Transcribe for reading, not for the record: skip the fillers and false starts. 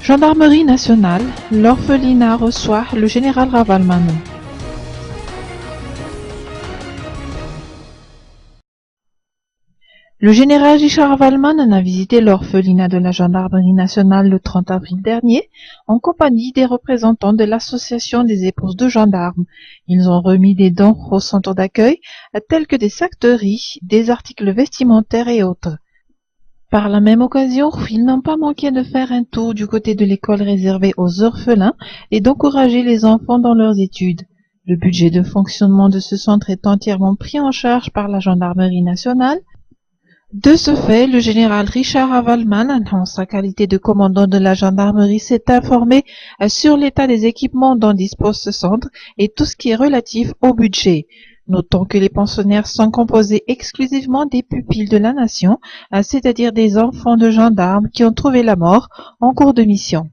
Gendarmerie nationale, l'orphelinat reçoit le général Ravalman. Le général Richard Ravalman a visité l'orphelinat de la gendarmerie nationale le 30 avril dernier en compagnie des représentants de l'association des épouses de gendarmes. Ils ont remis des dons au centre d'accueil, tels que des sacs de riz, des articles vestimentaires et autres. Par la même occasion, ils n'ont pas manqué de faire un tour du côté de l'école réservée aux orphelins et d'encourager les enfants dans leurs études. Le budget de fonctionnement de ce centre est entièrement pris en charge par la gendarmerie nationale. De ce fait, le général Richard Ravalman, en sa qualité de commandant de la gendarmerie, s'est informé sur l'état des équipements dont dispose ce centre et tout ce qui est relatif au budget. Notons que les pensionnaires sont composés exclusivement des pupilles de la nation, c'est-à-dire des enfants de gendarmes qui ont trouvé la mort en cours de mission.